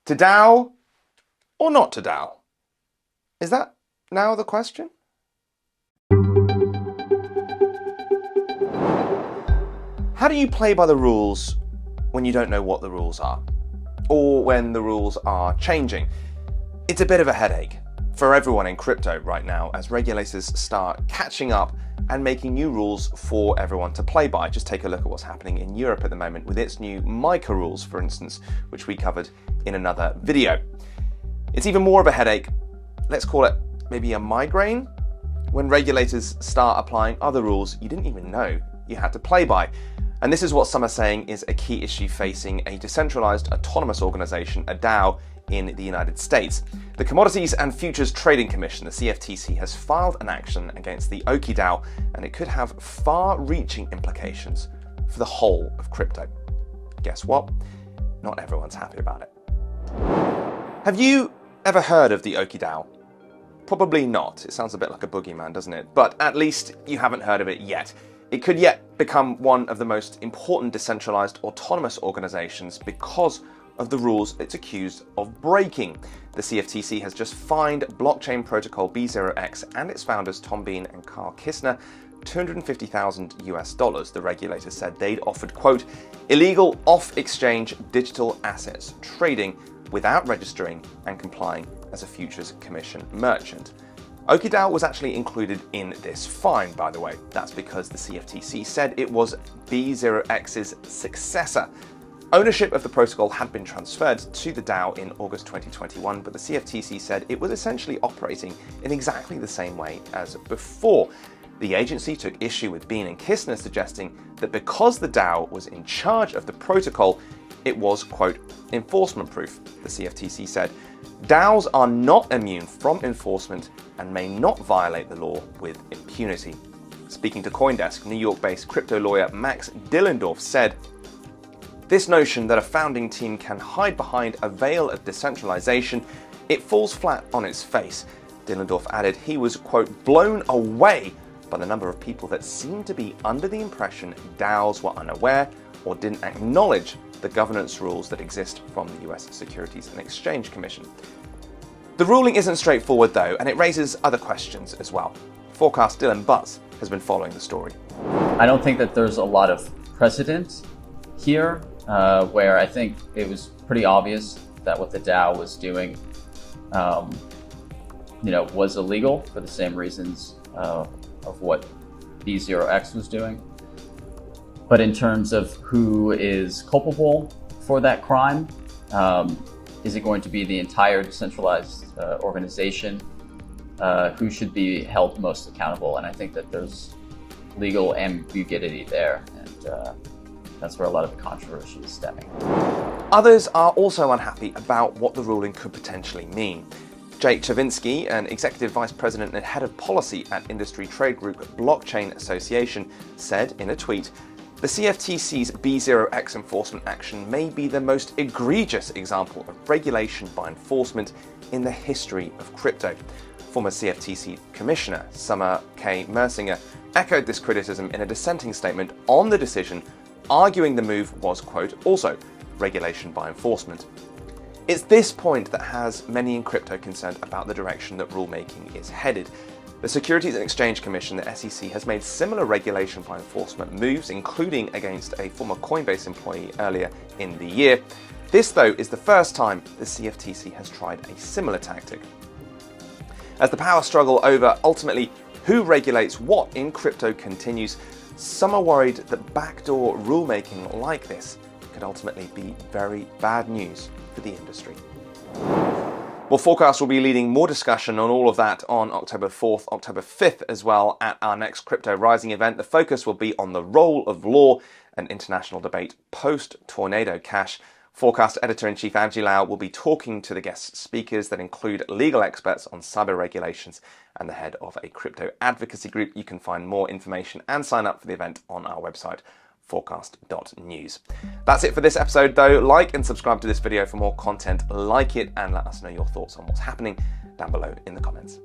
To DAO or not to DAO? Is that now the question? How do you play by the rules when you don't know what the rules are? Or when the rules are changing? It's a bit of a headache for everyone in crypto right now as regulators start catching up and making new rules for everyone to play by. Just take a look at what's happening in Europe at the moment with its new MiCA rules, for instance, which we covered in another video. It's even more of a headache, let's call it maybe a migraine, when regulators start applying other rules you didn't even know you had to play by. And this is what some are saying is a key issue facing a decentralized autonomous organization, a DAO, in the United States. The Commodities and Futures Trading Commission, the CFTC, has filed an action against the Ooki DAO, and it could have far-reaching implications for the whole of crypto. Guess what? Not everyone's happy about it. Have you ever heard of the Ooki DAO? Probably not. It sounds a bit like a boogeyman, doesn't it? But at least you haven't heard of it yet. It could yet become one of the most important decentralized autonomous organizations because of the rules it's accused of breaking. The CFTC has just fined blockchain protocol B0X and its founders Tom Bean and Carl Kissner $250,000. The regulator said they'd offered, quote, illegal off-exchange digital assets trading without registering and complying as a Futures Commission merchant. Ooki DAO was actually included in this fine, by the way. That's because the CFTC said it was B0X's successor. Ownership of the protocol had been transferred to the DAO in August 2021, but the CFTC said it was essentially operating in exactly the same way as before. The agency took issue with Bean and Kissner suggesting that because the DAO was in charge of the protocol, it was, quote, enforcement proof. The CFTC said, DAOs are not immune from enforcement and may not violate the law with impunity. Speaking to CoinDesk, New York-based crypto lawyer Max Dillendorf said, this notion that a founding team can hide behind a veil of decentralization, it falls flat on its face. Dillendorf added he was, quote, blown away by the number of people that seemed to be under the impression DAOs were unaware or didn't acknowledge the governance rules that exist from the US Securities and Exchange Commission. The ruling isn't straightforward though, and it raises other questions as well. Forkast Dylan Butts has been following the story. I don't think that there's a lot of precedent here, where I think it was pretty obvious that what the DAO was doing, was illegal for the same reasons of what B0X was doing. But in terms of who is culpable for that crime, is it going to be the entire decentralized organization? Who should be held most accountable? And I think that there's legal ambiguity there, and that's where a lot of the controversy is stemming. Others are also unhappy about what the ruling could potentially mean. Jake Chavinsky, an executive vice president and head of policy at industry trade group Blockchain Association, said in a tweet, the CFTC's B0X enforcement action may be the most egregious example of regulation by enforcement in the history of crypto. Former CFTC Commissioner Summer K. Mersinger echoed this criticism in a dissenting statement on the decision, arguing the move was, quote, also regulation by enforcement. It's this point that has many in crypto concerned about the direction that rulemaking is headed. The Securities and Exchange Commission, the SEC, has made similar regulation by enforcement moves, including against a former Coinbase employee earlier in the year. This, though, is the first time the CFTC has tried a similar tactic. As the power struggle over ultimately who regulates what in crypto continues, some are worried that backdoor rulemaking like this could ultimately be very bad news for the industry. Well, Forkast will be leading more discussion on all of that on October 4th, October 5th as well at our next Crypto Rising event. The focus will be on the role of law and international debate post-Tornado Cash. Forkast Editor-in-Chief Angie Lau will be talking to the guest speakers that include legal experts on cyber regulations and the head of a crypto advocacy group. You can find more information and sign up for the event on our website, Forkast.News. That's it for this episode though. Like and subscribe to this video for more content like it, and let us know your thoughts on what's happening down below in the comments.